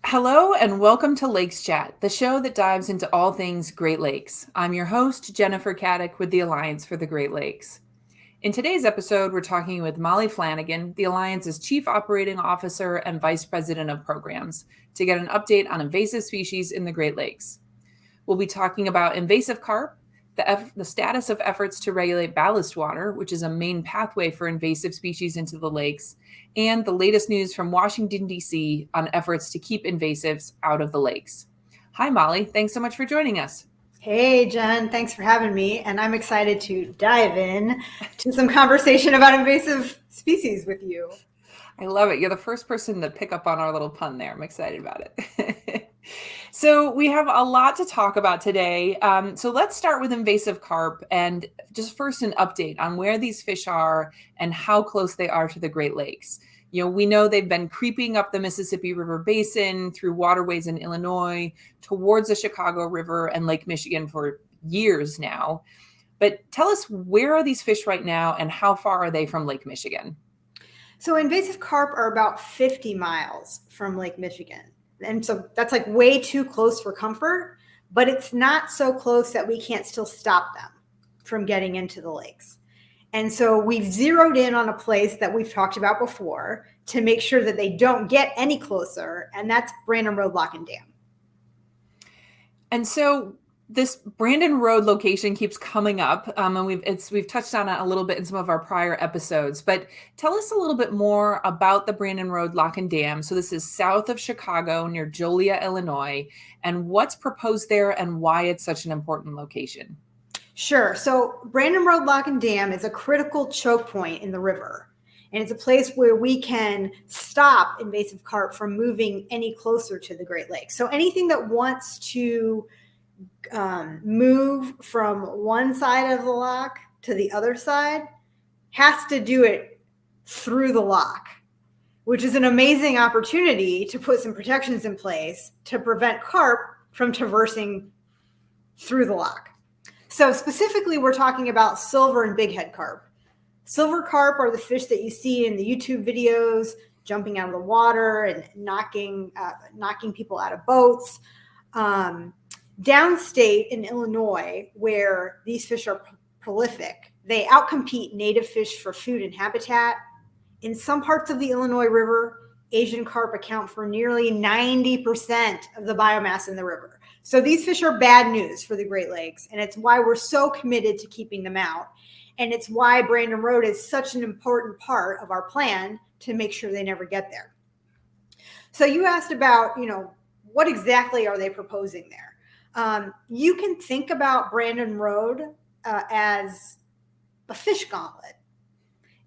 Hello and welcome to Lakes Chat, the show that dives into all things Great Lakes. I'm your host, Jennifer Caddick with the Alliance for the Great Lakes. In today's episode, we're talking with Molly Flanagan, the Alliance's Chief Operating Officer and Vice President of Programs, to get an update on invasive species in the Great Lakes. We'll be talking about invasive carp, the status of efforts to regulate ballast water, which is a main pathway for invasive species into the lakes, and the latest news from Washington, D.C. on efforts to keep invasives out of the lakes. Hi, Molly. Thanks so much for joining us. Hey, Jen. Thanks for having me. And I'm excited to dive in to some conversation about invasive species with you. I love it. You're the first person to pick up on our little pun there. I'm excited about it. So we have a lot to talk about today. So let's start with invasive carp and just first an update on where these fish are and how close they are to the Great Lakes. We know they've been creeping up the Mississippi River Basin through waterways in Illinois towards the Chicago River and Lake Michigan for years now. But tell us, where are these fish right now and how far are they from Lake Michigan? So invasive carp are about 50 miles from Lake Michigan. And so that's like way too close for comfort, but it's not so close that we can't still stop them from getting into the lakes. And so we've zeroed in on a place that we've talked about before to make sure that they don't get any closer, and that's Brandon Road Lock and Dam. And so this Brandon Road location keeps coming up, and we've touched on it a little bit in some of our prior episodes. But tell us a little bit more about the Brandon Road Lock and Dam. So this is south of Chicago, near Joliet, Illinois, and what's proposed there and why it's such an important location. Sure. So Brandon Road Lock and Dam is a critical choke point in the river. And it's a place where we can stop invasive carp from moving any closer to the Great Lakes. So anything that wants to move from one side of the lock to the other side has to do it through the lock, which is an amazing opportunity to put some protections in place to prevent carp from traversing through the lock. So specifically, we're talking about silver and bighead carp. Silver carp are the fish that you see in the YouTube videos, jumping out of the water and knocking people out of boats. Downstate in Illinois, where these fish are prolific, they outcompete native fish for food and habitat. In some parts of the Illinois River, Asian carp account for nearly 90% of the biomass in the river. So these fish are bad news for the Great Lakes, and it's why we're so committed to keeping them out. And it's why Brandon Road is such an important part of our plan to make sure they never get there. So you asked about, what exactly are they proposing there? You can think about Brandon Road as a fish gauntlet.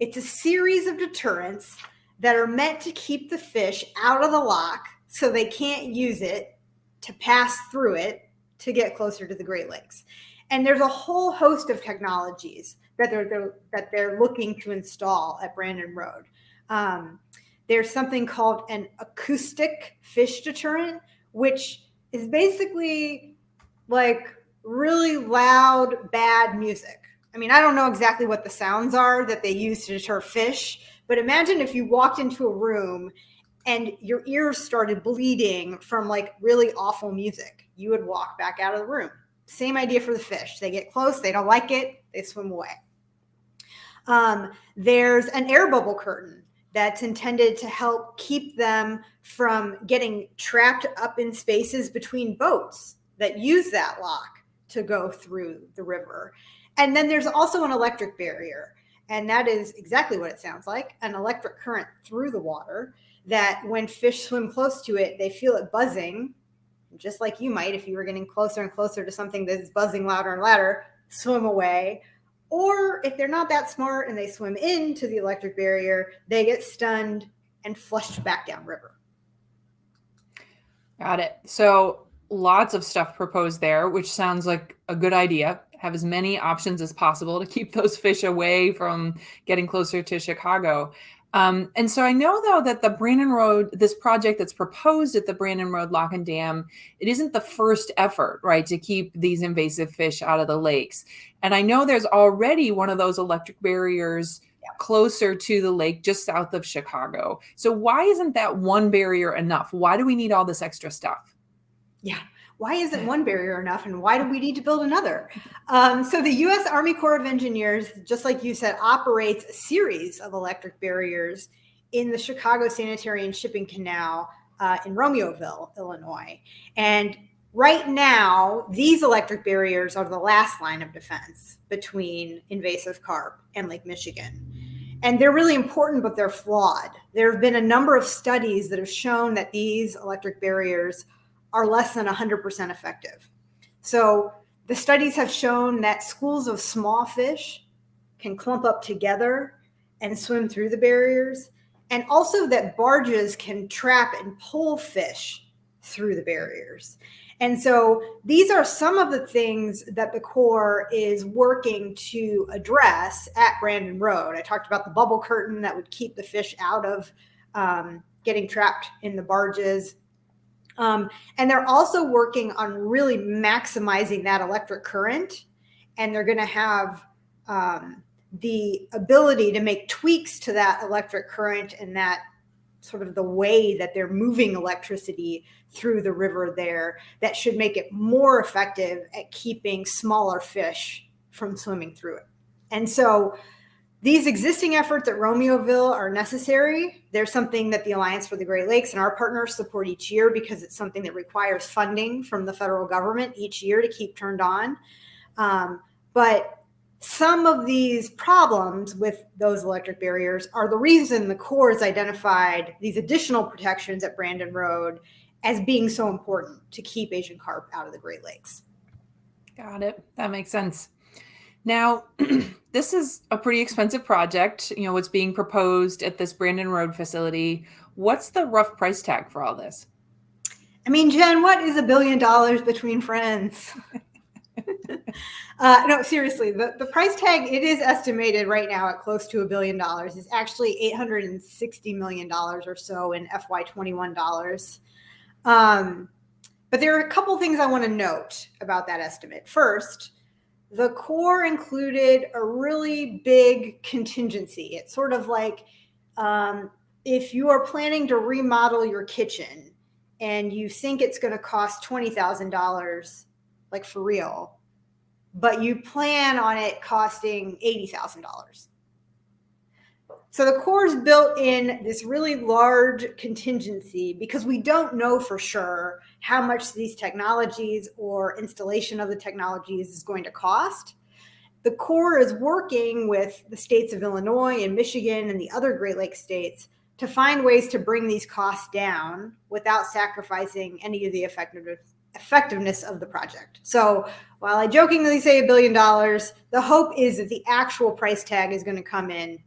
It's a series of deterrents that are meant to keep the fish out of the lock so they can't use it to pass through it to get closer to the Great Lakes. And there's a whole host of technologies that they're looking to install at Brandon Road. There's something called an acoustic fish deterrent, which is basically like really loud, bad music. I mean, I don't know exactly what the sounds are that they use to deter fish, but imagine if you walked into a room and your ears started bleeding from like really awful music. You would walk back out of the room. Same idea for the fish. They get close, they don't like it, they swim away. There's an air bubble curtain that's intended to help keep them from getting trapped up in spaces between boats that use that lock to go through the river. And then there's also an electric barrier, and that is exactly what it sounds like, an electric current through the water that when fish swim close to it, they feel it buzzing, just like you might if you were getting closer and closer to something that's buzzing louder and louder, swim away. Or if they're not that smart and they swim into the electric barrier, they get stunned and flushed back downriver. Got it. So lots of stuff proposed there, which sounds like a good idea. Have as many options as possible to keep those fish away from getting closer to Chicago. And so I know, though, that the Brandon Road, this project that's proposed at the Brandon Road Lock and Dam, it isn't the first effort, right, to keep these invasive fish out of the lakes. And I know there's already one of those electric barriers closer to the lake just south of Chicago. So why isn't that one barrier enough? Why do we need all this extra stuff? Yeah. Why isn't one barrier enough, and why do we need to build another? So the U.S. Army Corps of Engineers, just like you said, operates a series of electric barriers in the Chicago Sanitary and Shipping Canal in Romeoville, Illinois. And right now, these electric barriers are the last line of defense between invasive carp and Lake Michigan. And they're really important, but they're flawed. There have been a number of studies that have shown that these electric barriers are less than 100% effective. So the studies have shown that schools of small fish can clump up together and swim through the barriers, and also that barges can trap and pull fish through the barriers. And so these are some of the things that the Corps is working to address at Brandon Road. I talked about the bubble curtain that would keep the fish out of getting trapped in the barges. And they're also working on really maximizing that electric current. And they're going to have the ability to make tweaks to that electric current and that sort of the way that they're moving electricity through the river there that should make it more effective at keeping smaller fish from swimming through it. And so these existing efforts at Romeoville are necessary. They're something that the Alliance for the Great Lakes and our partners support each year because it's something that requires funding from the federal government each year to keep turned on. But some of these problems with those electric barriers are the reason the Corps has identified these additional protections at Brandon Road as being so important to keep Asian carp out of the Great Lakes. Got it. That makes sense. Now, this is a pretty expensive project. What's being proposed at this Brandon Road facility. What's the rough price tag for all this? I mean, Jen, what is $1 billion between friends? No, seriously, the price tag, it is estimated right now at close to $1 billion. It's actually $860 million or so in FY21 dollars. But there are a couple things I want to note about that estimate. First, the Corps included a really big contingency. It's sort of like if you are planning to remodel your kitchen and you think it's going to cost $20,000, like for real, but you plan on it costing $80,000. So the Corps built in this really large contingency because we don't know for sure how much these technologies or installation of the technologies is going to cost. The Corps is working with the states of Illinois and Michigan and the other Great Lakes states to find ways to bring these costs down without sacrificing any of the effectiveness of the project. So while I jokingly say $1 billion, the hope is that the actual price tag is going to come in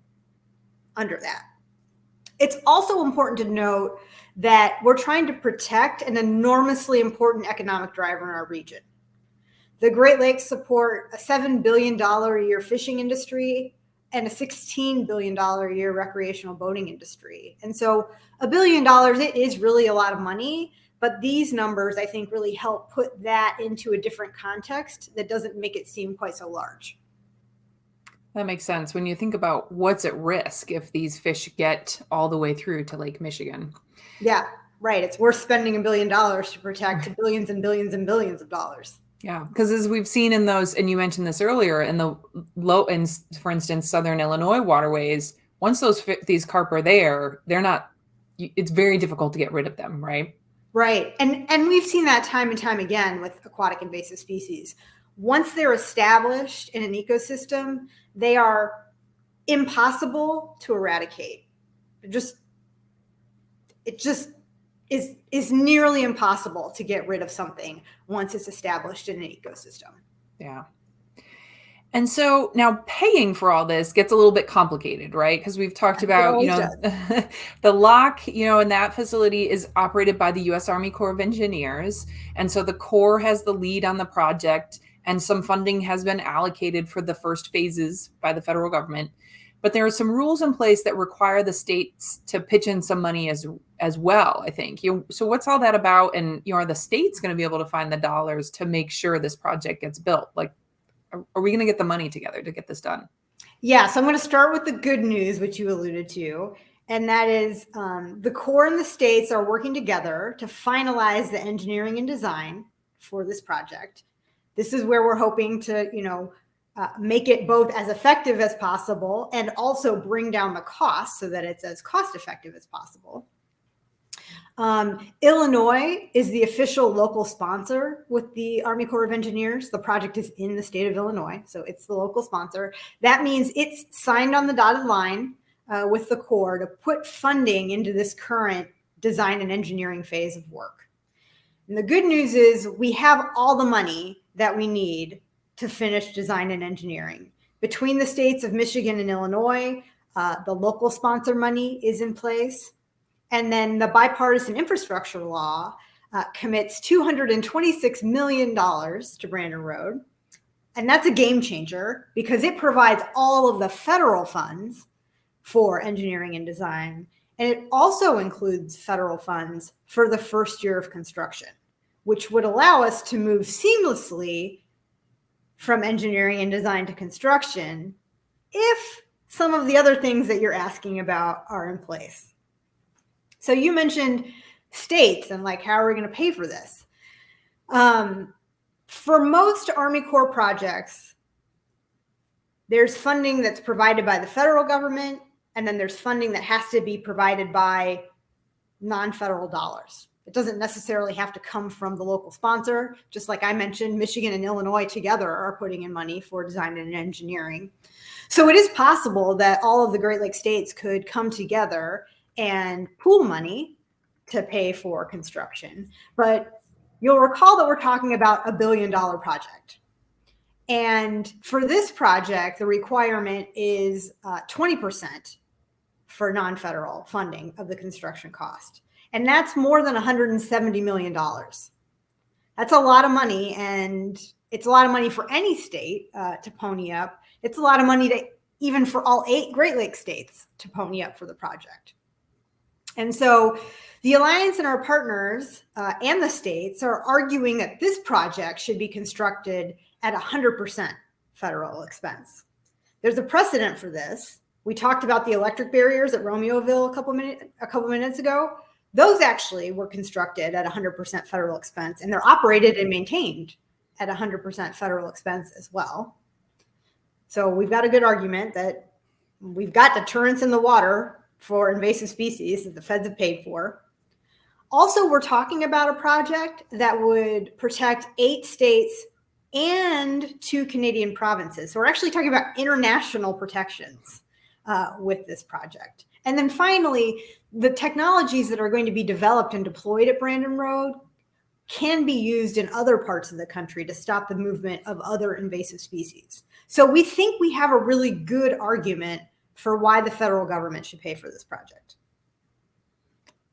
under that. It's also important to note that we're trying to protect an enormously important economic driver in our region. The Great Lakes support a $7 billion a year fishing industry and a $16 billion a year recreational boating industry. And so $1 billion, it is really a lot of money, but these numbers, I think, really help put that into a different context that doesn't make it seem quite so large. That makes sense when you think about what's at risk if these fish get all the way through to Lake Michigan. Yeah, right. It's worth spending $1 billion to protect billions and billions and billions of dollars. Yeah, because as we've seen in those, and you mentioned this earlier, in the low, in, for instance, Southern Illinois waterways, once these carp are there, they're not, it's very difficult to get rid of them, right? Right. And we've seen that time and time again with aquatic invasive species. Once they're established in an ecosystem, they are impossible to eradicate. It just is nearly impossible to get rid of something once it's established in an ecosystem. Yeah. And so now paying for all this gets a little bit complicated, right? Because we've talked about, the lock, in that facility is operated by the U.S. Army Corps of Engineers. And so the Corps has the lead on the project, and some funding has been allocated for the first phases by the federal government. But there are some rules in place that require the states to pitch in some money as well, I think. So what's all that about? And are the states going to be able to find the dollars to make sure this project gets built? Like, are we going to get the money together to get this done? Yeah, so I'm going to start with the good news, which you alluded to. And that is the Corps and the states are working together to finalize the engineering and design for this project. This is where we're hoping to, make it both as effective as possible and also bring down the cost so that it's as cost effective as possible. Illinois is the official local sponsor with the Army Corps of Engineers. The project is in the state of Illinois, so it's the local sponsor. That means it's signed on the dotted line with the Corps to put funding into this current design and engineering phase of work. And the good news is we have all the money that we need to finish design and engineering. Between the states of Michigan and Illinois, the local sponsor money is in place. And then the bipartisan infrastructure law commits $226 million to Brandon Road. And that's a game changer because it provides all of the federal funds for engineering and design. And it also includes federal funds for the first year of construction, which would allow us to move seamlessly from engineering and design to construction if some of the other things that you're asking about are in place. So you mentioned states and like, how are we going to pay for this? For most Army Corps projects, there's funding that's provided by the federal government, and then there's funding that has to be provided by non-federal dollars. It doesn't necessarily have to come from the local sponsor. Just like I mentioned, Michigan and Illinois together are putting in money for design and engineering. So it is possible that all of the Great Lakes states could come together and pool money to pay for construction. But you'll recall that we're talking about $1 billion project. And for this project, the requirement is 20% for non-federal funding of the construction cost. And that's more than $170 million. That's a lot of money, and it's a lot of money for any state to pony up. It's a lot of money to even for all 8 Great Lakes states to pony up for the project. And so the Alliance and our partners and the states are arguing that this project should be constructed at 100% federal expense. There's a precedent for this. We talked about the electric barriers at Romeoville a couple minutes ago. Those actually were constructed at 100% federal expense, and they're operated and maintained at 100% federal expense as well. So we've got a good argument that we've got deterrence in the water for invasive species that the feds have paid for. Also, we're talking about a project that would protect 8 states and 2 Canadian provinces. So we're actually talking about international protections with this project. And then finally, the technologies that are going to be developed and deployed at Brandon Road can be used in other parts of the country to stop the movement of other invasive species. So we think we have a really good argument for why the federal government should pay for this project.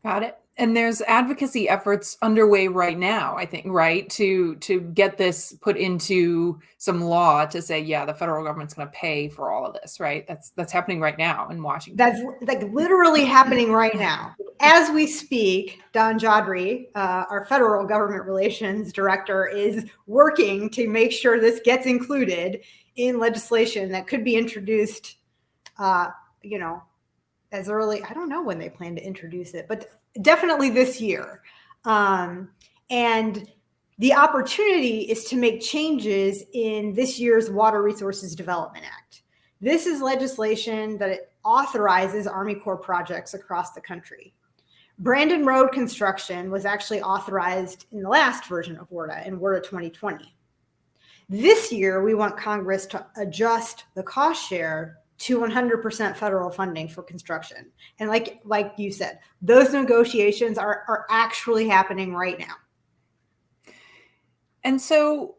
Got it. And there's advocacy efforts underway right now, I think, right, to get this put into some law to say, yeah, the federal government's going to pay for all of this, right? That's happening right now in Washington. That's like literally happening right now. As we speak, Don Jodry, our federal government relations director, is working to make sure this gets included in legislation that could be introduced, as early, I don't know when they plan to introduce it, but definitely this year. And the opportunity is to make changes in this year's Water Resources Development Act. This is legislation that it authorizes Army Corps projects across the country. Brandon Road construction was actually authorized in the last version of WRDA, in WRDA 2020. This year, we want Congress to adjust the cost share to 100% federal funding for construction. And like you said, those negotiations are actually happening right now. And so,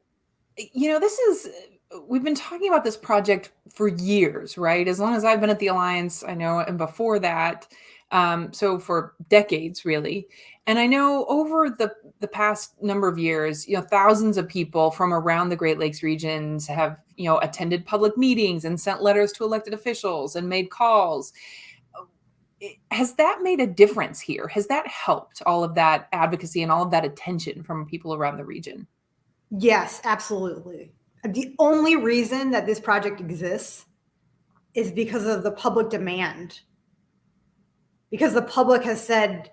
we've been talking about this project for years, right? As long as I've been at the Alliance, I know, and before that, so for decades, really. And I know over the past number of years, thousands of people from around the Great Lakes regions have, attended public meetings and sent letters to elected officials and made calls. Has that made a difference here? Has that helped all of that advocacy and all of that attention from people around the region? Yes, absolutely. The only reason that this project exists is because of the public demand. Because the public has said,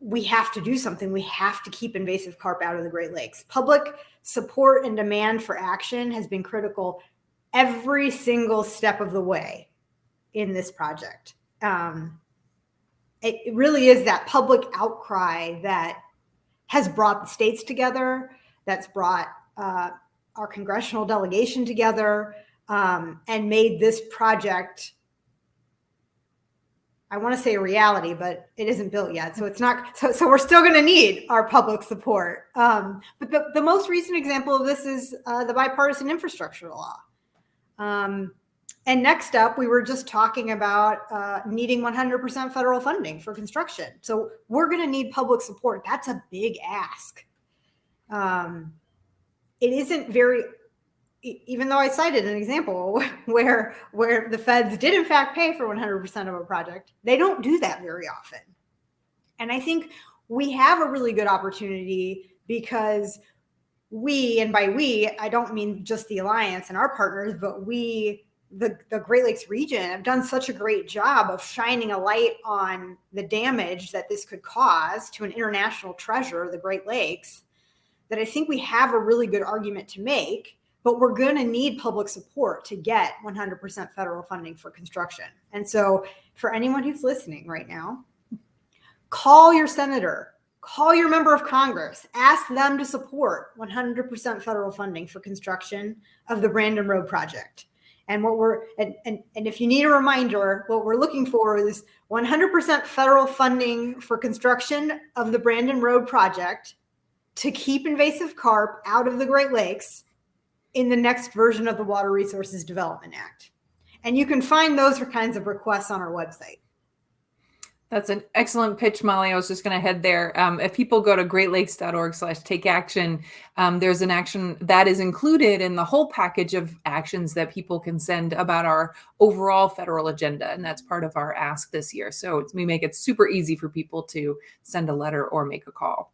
we have to do something. We have to keep invasive carp out of the Great Lakes. Public support and demand for action has been critical every single step of the way in this project. It really is that public outcry that has brought the states together, that's brought our congressional delegation together, and made this project, I want to say a reality, but it isn't built yet. So it's not, so we're still going to need our public support. But the most recent example of this is the bipartisan infrastructure law. And next up, we were just talking about needing 100% federal funding for construction. So we're going to need public support. That's a big ask. It isn't very, even though I cited an example where the feds did in fact pay for 100% of a project, they don't do that very often. And I think we have a really good opportunity because we, and by we, I don't mean just the Alliance and our partners, but we, the Great Lakes region, have done such a great job of shining a light on the damage that this could cause to an international treasure, the Great Lakes, that I think we have a really good argument to make. But we're going to need public support to get 100% federal funding for construction. And so for anyone who's listening right now, call your senator, call your member of Congress, ask them to support 100% federal funding for construction of the Brandon Road project. And and if you need a reminder, what we're looking for is 100% federal funding for construction of the Brandon Road project to keep invasive carp out of the Great Lakes in the next version of the Water Resources Development Act. And you can find those kinds of requests on our website. That's an excellent pitch, Molly. I was just going to head there. If people go to greatlakes.org/takeaction, there's an action that is included in the whole package of actions that people can send about our overall federal agenda. And that's part of our ask this year. So we make it super easy for people to send a letter or make a call.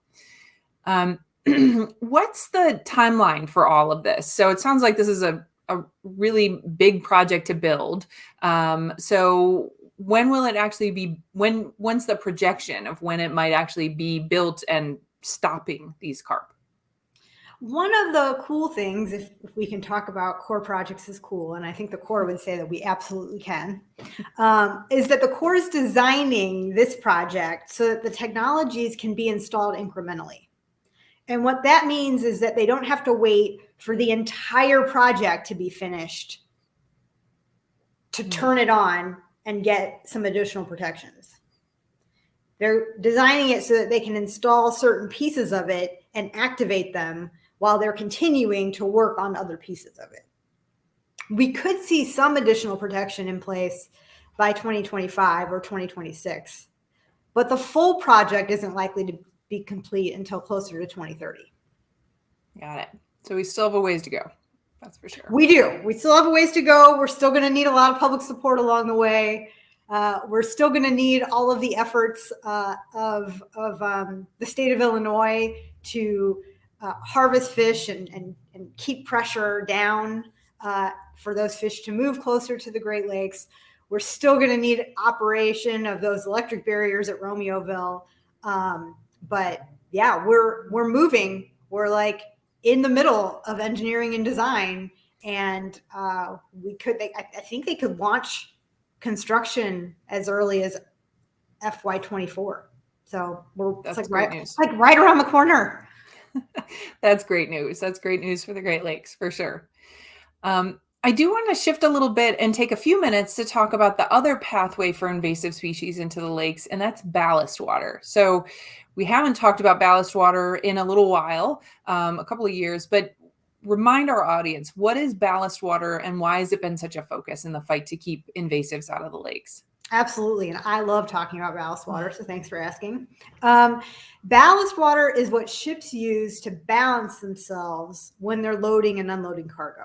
What's the timeline for all of this? So it sounds like this is a really big project to build. So when will it actually be, when's the projection of when it might actually be built and stopping these carp? One of the cool things, if we can talk about Corps projects is cool, and I think the Corps would say that we absolutely can, is that the Corps is designing this project so that the technologies can be installed incrementally. And what that means is that they don't have to wait for the entire project to be finished to turn it on and get some additional protections. They're designing it so that they can install certain pieces of it and activate them while they're continuing to work on other pieces of it. We could see some additional protection in place by 2025 or 2026, but the full project isn't likely to be complete until closer to 2030. Got it. So we still have a ways to go. That's for sure. We do. We still have a ways to go. We're still going to need a lot of public support along the way. We're still going to need all of the efforts of the state of Illinois to harvest fish and keep pressure down for those fish to move closer to the Great Lakes. We're still going to need operation of those electric barriers at Romeoville. But yeah, we're moving. We're like in the middle of engineering and design, and I think they could launch construction as early as FY24. So it's like right around the corner. That's great news. That's great news for the Great Lakes for sure. I do want to shift a little bit and take a few minutes to talk about the other pathway for invasive species into the lakes, and that's ballast water. So we haven't talked about ballast water in a little while, a couple of years, but remind our audience, what is ballast water and why has it been such a focus in the fight to keep invasives out of the lakes? Absolutely. And I love talking about ballast water, so thanks for asking. Ballast water is what ships use to balance themselves when they're loading and unloading cargo.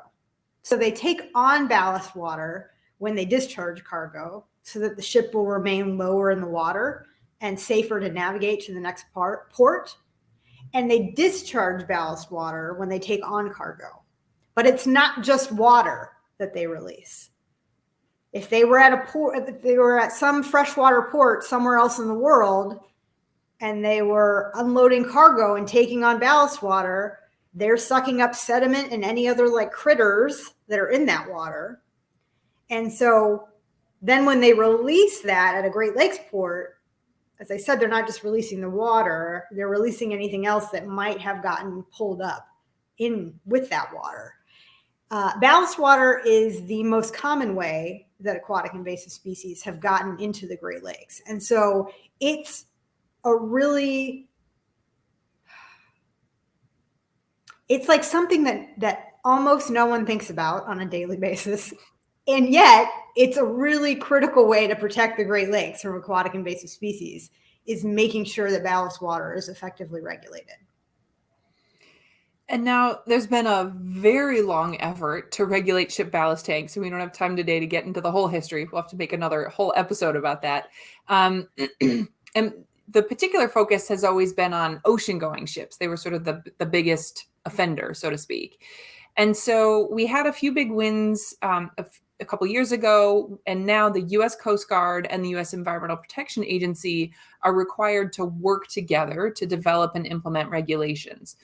So they take on ballast water when they discharge cargo so that the ship will remain lower in the water and safer to navigate to the next port. And they discharge ballast water when they take on cargo. But it's not just water that they release. If they were at a port, if they were at some freshwater port somewhere else in the world, and they were unloading cargo and taking on ballast water, they're sucking up sediment and any other like critters that are in that water. And so then when they release that at a Great Lakes port, as I said, they're not just releasing the water, they're releasing anything else that might have gotten pulled up in with that water. Ballast water is the most common way that aquatic invasive species have gotten into the Great Lakes. And so it's like something that almost no one thinks about on a daily basis. And yet it's a really critical way to protect the Great Lakes from aquatic invasive species, is making sure that ballast water is effectively regulated. And now there's been a very long effort to regulate ship ballast tanks. And we don't have time today to get into the whole history. We'll have to make another whole episode about that. And the particular focus has always been on ocean-going ships. They were sort of the biggest offender, so to speak. And so we had a few big wins a couple years ago, and now the U.S. Coast Guard and the U.S. Environmental Protection Agency are required to work together to develop and implement regulations.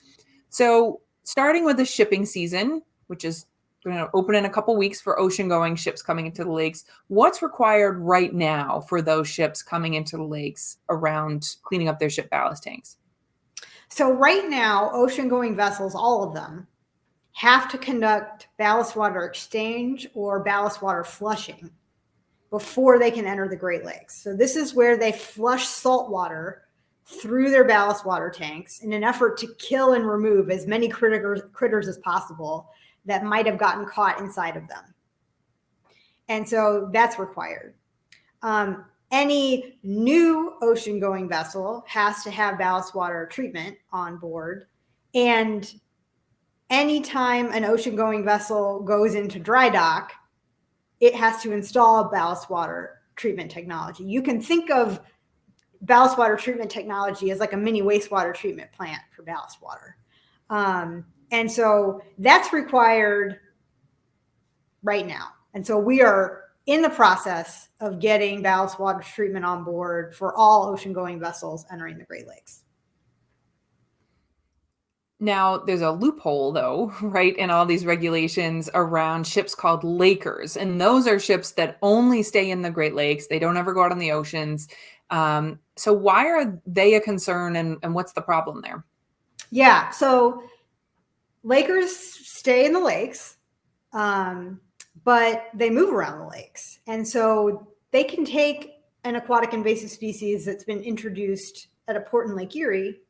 So starting with the shipping season, which is going to open in a couple weeks for ocean-going ships coming into the lakes, what's required right now for those ships coming into the lakes around cleaning up their ship ballast tanks? So right now, ocean-going vessels, all of them, have to conduct ballast water exchange or ballast water flushing before they can enter the Great Lakes. So this is where they flush salt water through their ballast water tanks in an effort to kill and remove as many critters as possible that might have gotten caught inside of them. And so that's required. Any new ocean-going vessel has to have ballast water treatment on board. And anytime an ocean-going vessel goes into dry dock, it has to install a ballast water treatment technology. You can think of ballast water treatment technology as like a mini wastewater treatment plant for ballast water. And so that's required right now. And so we are in the process of getting ballast water treatment on board for all ocean-going vessels entering the Great Lakes. Now, there's a loophole, though, right, in all these regulations around ships called lakers. And those are ships that only stay in the Great Lakes. They don't ever go out on the oceans. So why are they a concern, and what's the problem there? Yeah, so lakers stay in the lakes, but they move around the lakes. And so they can take an aquatic invasive species that's been introduced at a port in Lake Erie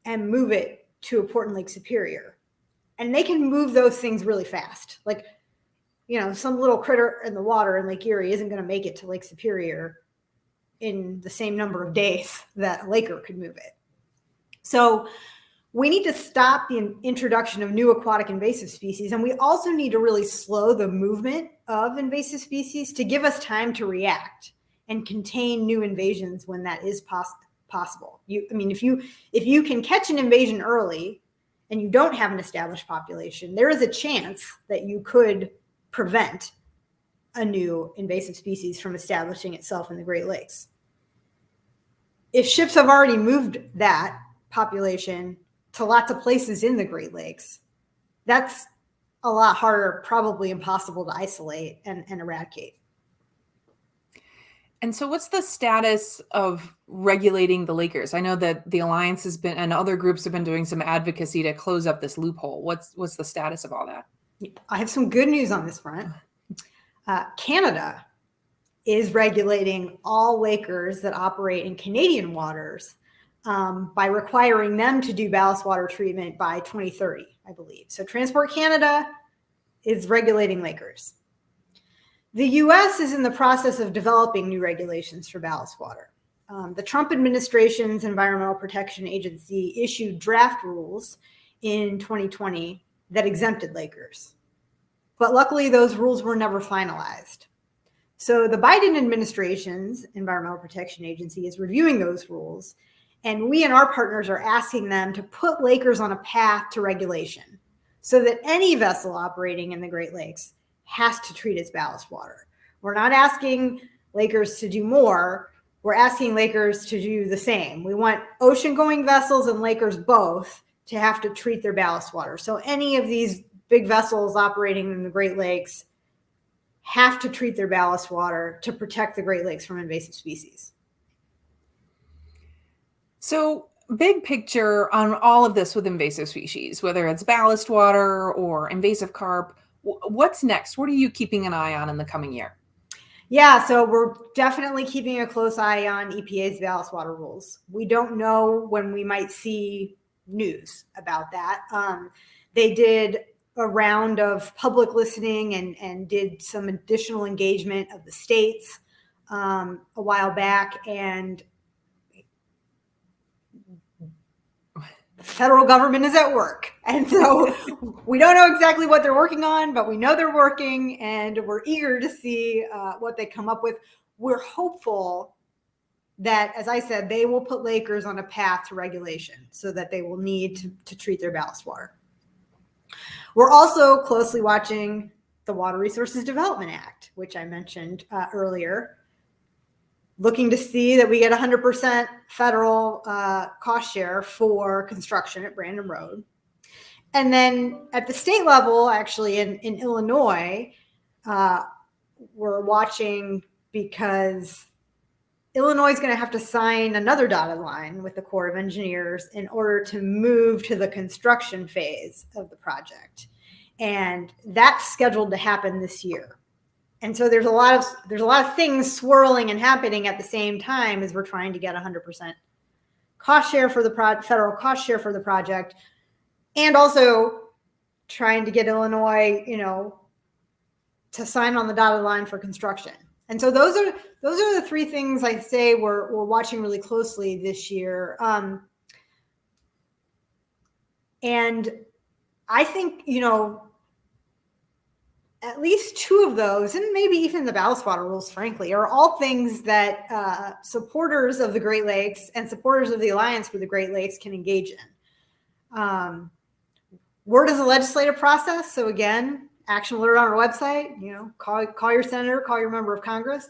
and move it to a port in Lake Superior. And they can move those things really fast. Like, you know, some little critter in the water in Lake Erie isn't going to make it to Lake Superior in the same number of days that a laker could move it. So we need to stop the introduction of new aquatic invasive species. And we also need to really slow the movement of invasive species to give us time to react and contain new invasions when that is possible. If you can catch an invasion early and you don't have an established population, there is a chance that you could prevent a new invasive species from establishing itself in the Great Lakes. If ships have already moved that population to lots of places in the Great Lakes, that's a lot harder, probably impossible to isolate and eradicate. And so what's the status of regulating the lakers? I know that the Alliance has been, and other groups have been doing some advocacy to close up this loophole. What's the status of all that? I have some good news on this front. Canada is regulating all lakers that operate in Canadian waters by requiring them to do ballast water treatment by 2030, I believe. So Transport Canada is regulating lakers. The U.S. is in the process of developing new regulations for ballast water. The Trump administration's Environmental Protection Agency issued draft rules in 2020 that exempted lakers. But luckily, those rules were never finalized. So the Biden administration's Environmental Protection Agency is reviewing those rules, and we and our partners are asking them to put lakers on a path to regulation so that any vessel operating in the Great Lakes has to treat its ballast water. We're not asking Lakers to do more. We're asking Lakers to do the same. We want ocean-going vessels and Lakers both to have to treat their ballast water. So any of these big vessels operating in the Great Lakes have to treat their ballast water to protect the Great Lakes from invasive species. So, big picture on all of this with invasive species, whether it's ballast water or invasive carp, what's next? What are you keeping an eye on in the coming year? Yeah, so we're definitely keeping a close eye on EPA's ballast water rules. We don't know when we might see news about that. They did a round of public listening and did some additional engagement of the states a while back, and the federal government is at work. And so we don't know exactly what they're working on, but we know they're working, and we're eager to see what they come up with. We're hopeful that, as I said, they will put Lakers on a path to regulation so that they will need to treat their ballast water. We're also closely watching the Water Resources Development Act, which I mentioned earlier, looking to see that we get 100% federal cost share for construction at Brandon Road. And then at the state level, actually in Illinois, we're watching because Illinois is going to have to sign another dotted line with the Corps of Engineers in order to move to the construction phase of the project. And that's scheduled to happen this year. And so there's a lot of things swirling and happening at the same time as we're trying to get 100% cost share for the federal cost share for the project, and also trying to get Illinois, to sign on the dotted line for construction. And so those are the three things I say we're watching really closely this year. And I think, at least two of those, and maybe even the ballast water rules, frankly, are all things that supporters of the Great Lakes and supporters of the Alliance for the Great Lakes can engage in. Word is a legislative process. So again, action alert on our website, call your senator, call your member of Congress.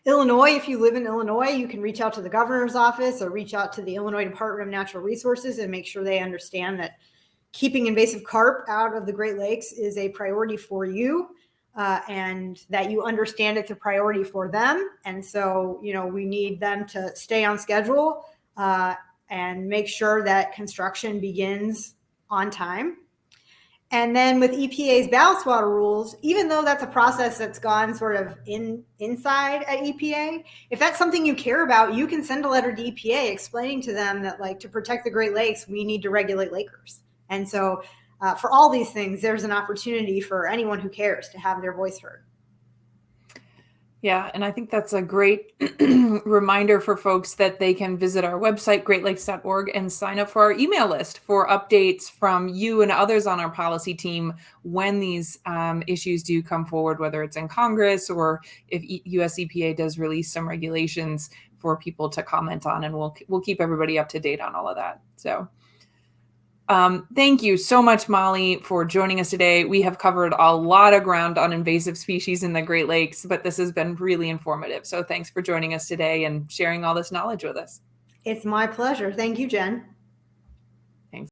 Illinois, if you live in Illinois, you can reach out to the governor's office or reach out to the Illinois Department of Natural Resources and make sure they understand that keeping invasive carp out of the Great Lakes is a priority for you, and that you understand it's a priority for them. And so, we need them to stay on schedule and make sure that construction begins on time. And then with EPA's ballast water rules, even though that's a process that's gone sort of inside at EPA, if that's something you care about, you can send a letter to EPA explaining to them that, to protect the Great Lakes, we need to regulate Lakers. And so for all these things, there's an opportunity for anyone who cares to have their voice heard. Yeah, and I think that's a great reminder for folks that they can visit our website, greatlakes.org, and sign up for our email list for updates from you and others on our policy team when these issues do come forward, whether it's in Congress or if US EPA does release some regulations for people to comment on, and we'll keep everybody up to date on all of that. So thank you so much, Molly, for joining us today. We have covered a lot of ground on invasive species in the Great Lakes, but this has been really informative. So thanks for joining us today and sharing all this knowledge with us. It's my pleasure. Thank you, Jen. Thanks.